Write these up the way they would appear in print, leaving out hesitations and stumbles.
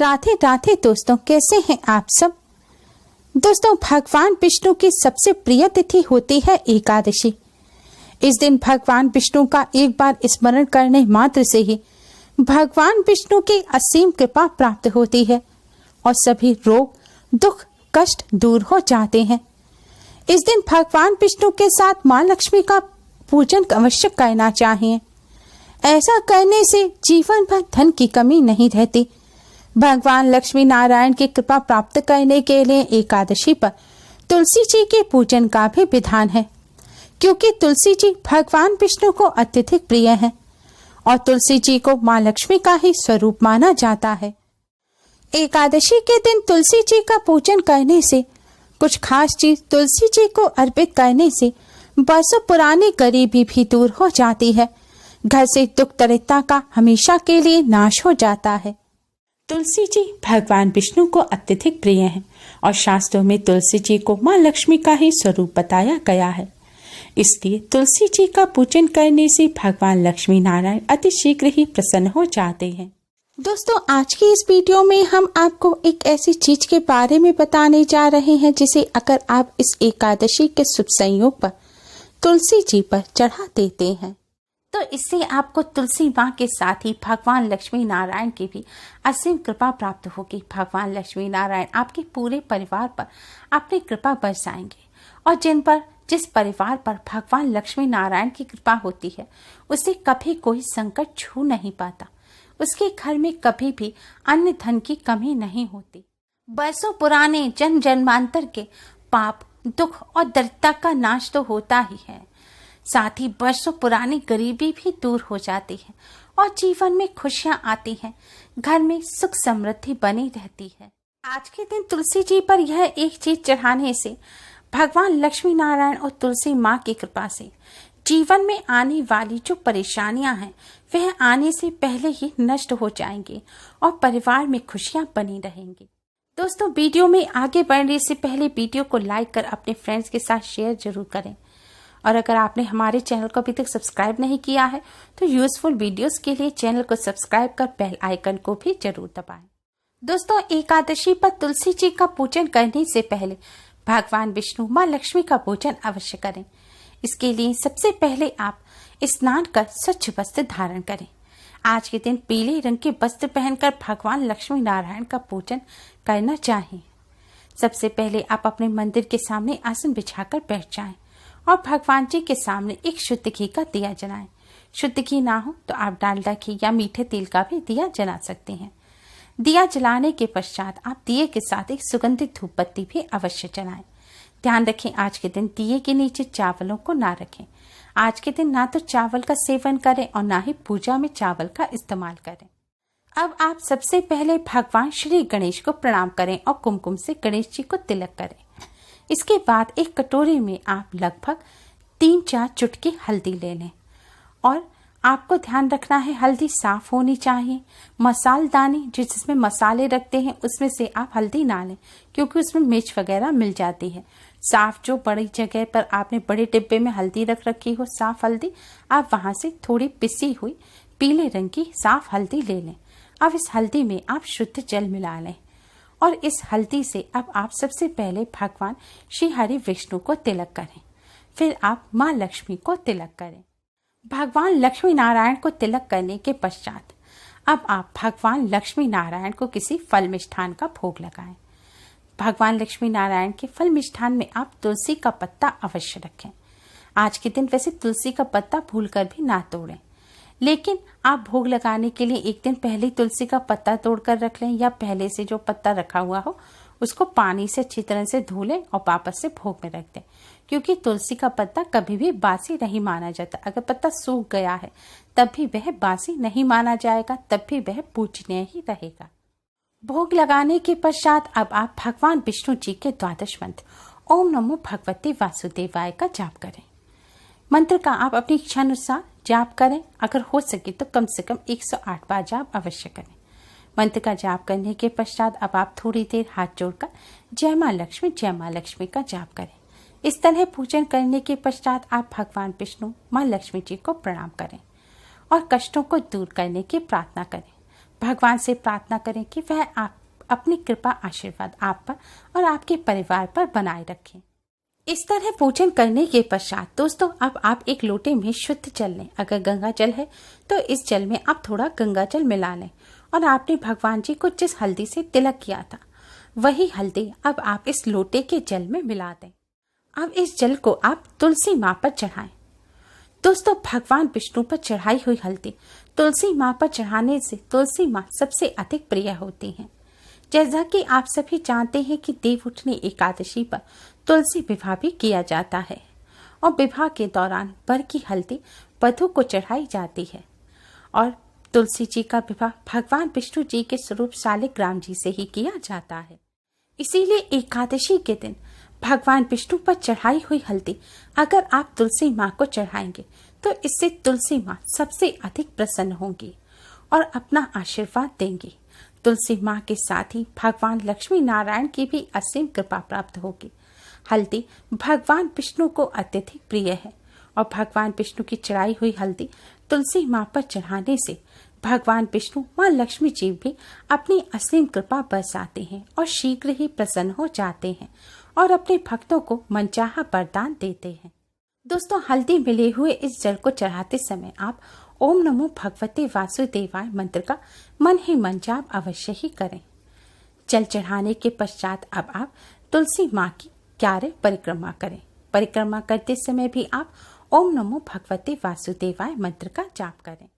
राधे राधे दोस्तों, कैसे हैं आप सब। दोस्तों, भगवान विष्णु की सबसे प्रिय तिथि होती है एकादशी। इस दिन भगवान विष्णु का एक बार स्मरण करने मात्र से ही भगवान विष्णु की असीम कृपा प्राप्त होती है और सभी रोग, दुख, कष्ट दूर हो जाते हैं। इस दिन भगवान विष्णु के साथ मां लक्ष्मी का पूजन अवश्य करना चाहिए। ऐसा करने से जीवन भर धन की कमी नहीं रहती। भगवान लक्ष्मी नारायण की कृपा प्राप्त करने के लिए एकादशी पर तुलसी जी के पूजन का भी विधान है, क्योंकि तुलसी जी भगवान विष्णु को अत्यधिक प्रिय है और तुलसी जी को मां लक्ष्मी का ही स्वरूप माना जाता है। एकादशी के दिन तुलसी जी का पूजन करने से, कुछ खास चीज तुलसी जी को अर्पित करने से बरसों पुरानी गरीबी भी दूर हो जाती है। घर से दुख दरिद्रता का हमेशा के लिए नाश हो जाता है। तुलसी जी भगवान विष्णु को अत्यधिक प्रिय हैं और शास्त्रों में तुलसी जी को मां लक्ष्मी का ही स्वरूप बताया गया है। इसलिए तुलसी जी का पूजन करने से भगवान लक्ष्मी नारायण अति शीघ्र ही प्रसन्न हो जाते हैं। दोस्तों, आज की इस वीडियो में हम आपको एक ऐसी चीज के बारे में बताने जा रहे हैं जिसे अगर आप इस एकादशी के शुभ संयोग पर तुलसी जी पर चढ़ा देते हैं तो इससे आपको तुलसी माँ के साथ ही भगवान लक्ष्मी नारायण की भी असीम कृपा प्राप्त होगी। भगवान लक्ष्मी नारायण आपके पूरे परिवार पर अपनी कृपा बरसाएंगे और जिस परिवार पर भगवान लक्ष्मी नारायण की कृपा होती है उसे कभी कोई संकट छू नहीं पाता। उसके घर में कभी भी अन्न धन की कमी नहीं होती। बरसों पुराने जन्म जन्मांतर के पाप, दुख और दरिद्रता का नाश तो होता ही है, साथ ही बरसों पुरानी गरीबी भी दूर हो जाती है और जीवन में खुशियां आती हैं। घर में सुख समृद्धि बनी रहती है। आज के दिन तुलसी जी पर यह एक चीज चढ़ाने से भगवान लक्ष्मी नारायण और तुलसी माँ की कृपा से जीवन में आने वाली जो परेशानियां हैं वह आने से पहले ही नष्ट हो जाएंगी और परिवार में खुशियां बनी रहेंगी। दोस्तों, वीडियो में आगे बढ़ने से पहले वीडियो को लाइक कर अपने फ्रेंड्स के साथ शेयर जरूर करें और अगर आपने हमारे चैनल को अभी तक सब्सक्राइब नहीं किया है तो यूजफुल वीडियोस के लिए चैनल को सब्सक्राइब कर बेल आइकन को भी जरूर दबाएं। दोस्तों, एकादशी पर तुलसी जी का पूजन करने से पहले भगवान विष्णु मां लक्ष्मी का पूजन अवश्य करें। इसके लिए सबसे पहले आप स्नान कर स्वच्छ वस्त्र धारण करें। आज के दिन पीले रंग के वस्त्र पहनकर भगवान लक्ष्मी नारायण का पूजन करना चाहिए। सबसे पहले आप अपने मंदिर के सामने आसन बिछाकर बैठ जाएं और भगवान जी के सामने एक शुद्ध घी का दिया जलाएं। शुद्ध घी ना हो तो आप डालडा घी या मीठे तेल का भी दिया जला सकते हैं। दिया जलाने के पश्चात आप दिए के साथ एक सुगंधित धूप बत्ती भी अवश्य जलाएं। ध्यान रखें, आज के दिन दिए के नीचे चावलों को ना रखें। आज के दिन ना तो चावल का सेवन करें और ना ही पूजा में चावल का इस्तेमाल करें। अब आप सबसे पहले भगवान श्री गणेश को प्रणाम करें और कुमकुम से गणेश जी को तिलक करें। इसके बाद एक कटोरे में आप लगभग 3-4 चुटकी हल्दी ले लें और आपको ध्यान रखना है हल्दी साफ होनी चाहिए। मसालदानी जिसमें मसाले रखते हैं उसमें से आप हल्दी ना लें, क्योंकि उसमें मिर्च वगैरह मिल जाती है। साफ जो बड़ी जगह पर आपने बड़े डिब्बे में हल्दी रख रखी हो, साफ हल्दी, आप वहां से थोड़ी पिसी हुई पीले रंग की साफ हल्दी ले लें। अब इस हल्दी में आप शुद्ध जल मिला लें और इस हल्दी से अब आप सबसे पहले भगवान श्री हरि विष्णु को तिलक करें, फिर आप मां लक्ष्मी को तिलक करें। भगवान लक्ष्मी नारायण को तिलक करने के पश्चात अब आप भगवान लक्ष्मी नारायण को किसी फल मिष्ठान का भोग लगाएं। भगवान लक्ष्मी नारायण के फल मिष्ठान में आप तुलसी का पत्ता अवश्य रखें। आज के दिन वैसे तुलसी का पत्ता भूलकर भी ना तोड़ें, लेकिन आप भोग लगाने के लिए एक दिन पहले तुलसी का पत्ता तोड़कर रख लें या पहले से जो पत्ता रखा हुआ हो उसको पानी से अच्छी तरह से धो लें और वापस से भोग में रख दें, क्योंकि तुलसी का पत्ता कभी भी बासी नहीं माना जाता। अगर पत्ता सूख गया है तब भी वह बासी नहीं माना जाएगा, तब भी वह पूजनीय ही रहेगा। भोग लगाने के पश्चात अब आप भगवान विष्णु जी के द्वादश मंत्र ओम नमो भगवते वासुदेवाय का जाप करें। मंत्र का आप अपनी इच्छा अनुसार जाप करें। अगर हो सके तो कम से कम 108 बार जाप अवश्य करें। मंत्र का जाप करने के पश्चात अब आप थोड़ी देर हाथ जोड़कर जय मां लक्ष्मी का जाप करें। इस तरह पूजन करने के पश्चात आप भगवान विष्णु मां लक्ष्मी जी को प्रणाम करें और कष्टों को दूर करने की प्रार्थना करें। भगवान से प्रार्थना करें कि वह आप अपनी कृपा आशीर्वाद आप पर और आपके परिवार पर बनाए रखें। इस तरह पूजन करने के पश्चात दोस्तों अब आप एक लोटे में शुद्ध जल लें। अगर गंगा जल है तो इस जल में आप थोड़ा गंगा जल मिला लें और आपने भगवान जी को जिस हल्दी से तिलक किया था वही हल्दी अब आप इस लोटे के जल में मिला दें। अब इस जल को आप तुलसी माँ पर चढ़ाएं। दोस्तों भगवान विष्णु पर चढ़ाई हुई हल्दी तुलसी माँ पर चढ़ाने से तुलसी माँ सबसे अधिक प्रिय होती हैं। जैसा कि आप सभी जानते हैं कि देवउठनी एकादशी पर तुलसी विवाह भी किया जाता है और विवाह के दौरान वर की हल्दी वधू को चढ़ाई जाती है और तुलसी जी का विवाह भगवान विष्णु जी के स्वरूप शालिग्राम जी से ही किया जाता है। इसीलिए एकादशी के दिन भगवान विष्णु पर चढ़ाई हुई हल्दी अगर आप तुलसी माँ को चढ़ाएंगे तो इससे तुलसी माँ सबसे अधिक प्रसन्न होंगी और अपना आशीर्वाद देंगी। तुलसी माँ के साथ ही भगवान लक्ष्मी नारायण की भी असीम कृपा प्राप्त होगी। हल्दी भगवान विष्णु को अत्यधिक प्रिय है और भगवान विष्णु की चढ़ाई हुई हल्दी तुलसी माँ पर चढ़ाने से भगवान विष्णु माँ लक्ष्मी जी भी अपनी असीम कृपा बरसाते हैं और शीघ्र ही प्रसन्न हो जाते हैं और अपने भक्तों को मनचाहा वरदान देते हैं। दोस्तों हल्दी मिले हुए इस जल को चढ़ाते समय आप ओम नमो भगवते वासुदेवाय मंत्र का मन ही मन जाप अवश्य ही करें। जल चढ़ाने के पश्चात अब आप तुलसी माँ की 11 परिक्रमा करें। परिक्रमा करते समय भी आप ओम नमो भगवते वासुदेवाय मंत्र का जाप करें।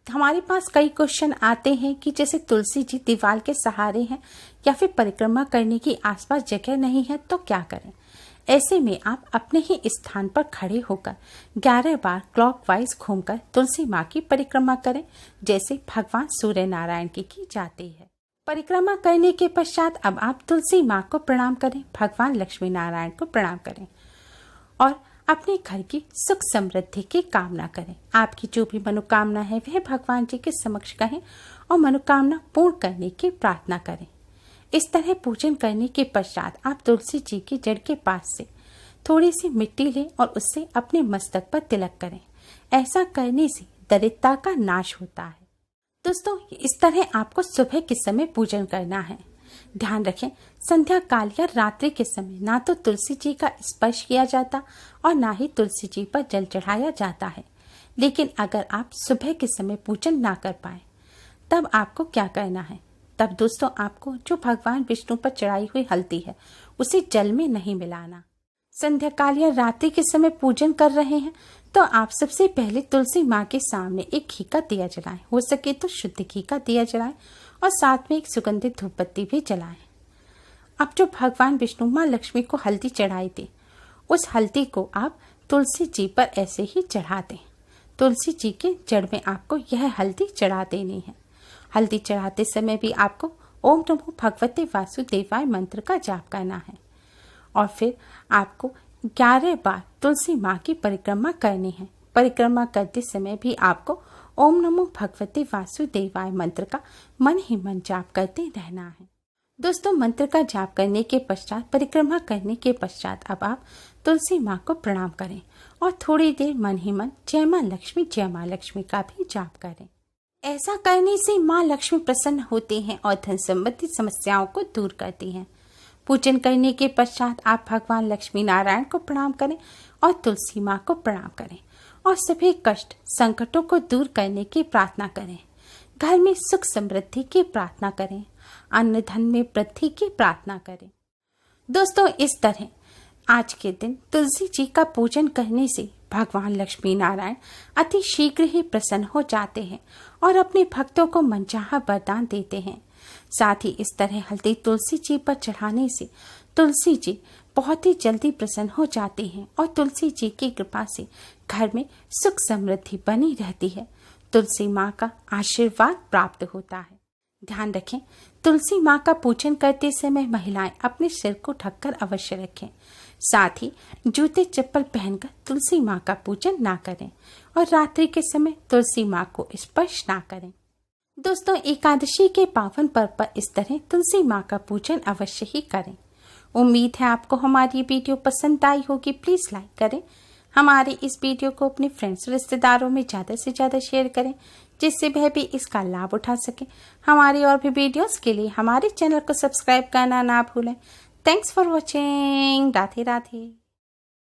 हमारे पास कई क्वेश्चन आते हैं कि जैसे तुलसी जी दीवार के सहारे हैं या फिर परिक्रमा करने की आसपास जगह नहीं है तो क्या करें। ऐसे में आप अपने ही स्थान पर खड़े होकर 11 बार क्लॉकवाइज घूमकर तुलसी माँ की परिक्रमा करें जैसे भगवान सूर्य नारायण की जाती है। परिक्रमा करने के पश्चात अब आप तुलसी माँ को प्रणाम करें, भगवान लक्ष्मी नारायण को प्रणाम करें और अपने घर की सुख समृद्धि की कामना करें। आपकी जो भी मनोकामना है वह भगवान जी के समक्ष कहें और मनोकामना पूर्ण करने की प्रार्थना करें। इस तरह पूजन करने के पश्चात आप तुलसी जी की जड़ के पास से थोड़ी सी मिट्टी लें और उससे अपने मस्तक पर तिलक करें। ऐसा करने से दरिद्रता का नाश होता है। दोस्तों इस तरह आपको सुबह के समय पूजन करना है। ध्यान रखें संध्या काल या रात्रि के समय ना तो तुलसी जी का स्पर्श किया जाता और ना ही तुलसी जी पर जल चढ़ाया जाता है। लेकिन अगर आप सुबह के समय पूजन ना कर पाए तब आपको क्या करना है। तब दोस्तों आपको जो भगवान विष्णु पर चढ़ाई हुई हल्दी है उसे जल में नहीं मिलाना। संध्या काल या रात्रि के समय पूजन कर रहे हैं तो आप सबसे पहले तुलसी माँ के सामने एक घी का दिया जलाएं। हो सके तो शुद्ध घी का दिया जलाएं और साथ में एक सुगंधित धूपबत्ती भी जलाएं। अब जो भगवान विष्णु माँ लक्ष्मी को हल्दी चढ़ाई थी उस हल्दी को आप तुलसी जी पर ऐसे ही चढ़ा दें। तुलसी जी के जड़ में आपको यह हल्दी चढ़ा देनी है। हल्दी चढ़ाते समय भी आपको ओम नमो भगवते वासुदेवाय मंत्र का जाप करना है और फिर आपको 11 बार तुलसी माँ की परिक्रमा करनी है। परिक्रमा करते समय भी आपको ओम नमो भगवते वासुदेवाय मंत्र का मन ही मन जाप करते रहना है। दोस्तों मंत्र का जाप करने के पश्चात परिक्रमा करने के पश्चात अब आप तुलसी माँ को प्रणाम करें और थोड़ी देर मन ही मन जय माँ लक्ष्मी का भी जाप करें। ऐसा करने से माँ लक्ष्मी प्रसन्न होती हैं और धन संबंधी समस्याओं को दूर करती हैं। पूजन करने के पश्चात आप भगवान लक्ष्मी नारायण को प्रणाम करें और तुलसी माँ को प्रणाम करें और सभी कष्ट संकटों को दूर करने की प्रार्थना करें। घर में सुख समृद्धि की प्रार्थना करें, अन्न धन में वृद्धि की प्रार्थना करें। दोस्तों इस तरह आज के दिन तुलसी जी का पूजन करने से भगवान लक्ष्मी नारायण अति शीघ्र ही प्रसन्न हो जाते हैं और अपने भक्तों को मनचाहा वरदान देते हैं। साथ ही इस तरह हल्दी तुलसी जी पर चढ़ाने से तुलसी जी बहुत ही जल्दी प्रसन्न हो जाते हैं और तुलसी जी की कृपा से घर में सुख समृद्धि बनी रहती है। तुलसी माँ का आशीर्वाद प्राप्त होता है। ध्यान रखें तुलसी माँ का पूजन करते समय महिलाएं अपने सिर को ढककर अवश्य रखें। साथ ही जूते चप्पल पहनकर तुलसी माँ का पूजन ना करें और रात्रि के समय तुलसी माँ को स्पर्श ना करें। दोस्तों एकादशी के पावन पर्व पर इस तरह तुलसी माँ का पूजन अवश्य ही करें। उम्मीद है आपको हमारी वीडियो पसंद आई होगी। प्लीज लाइक करें। हमारे इस वीडियो को अपने फ्रेंड्स रिश्तेदारों में ज़्यादा से ज़्यादा शेयर करें जिससे वह भी इसका लाभ उठा सके। हमारी और भी वीडियोस के लिए हमारे चैनल को सब्सक्राइब करना ना भूलें। Thanks for watching. Radhe Radhe.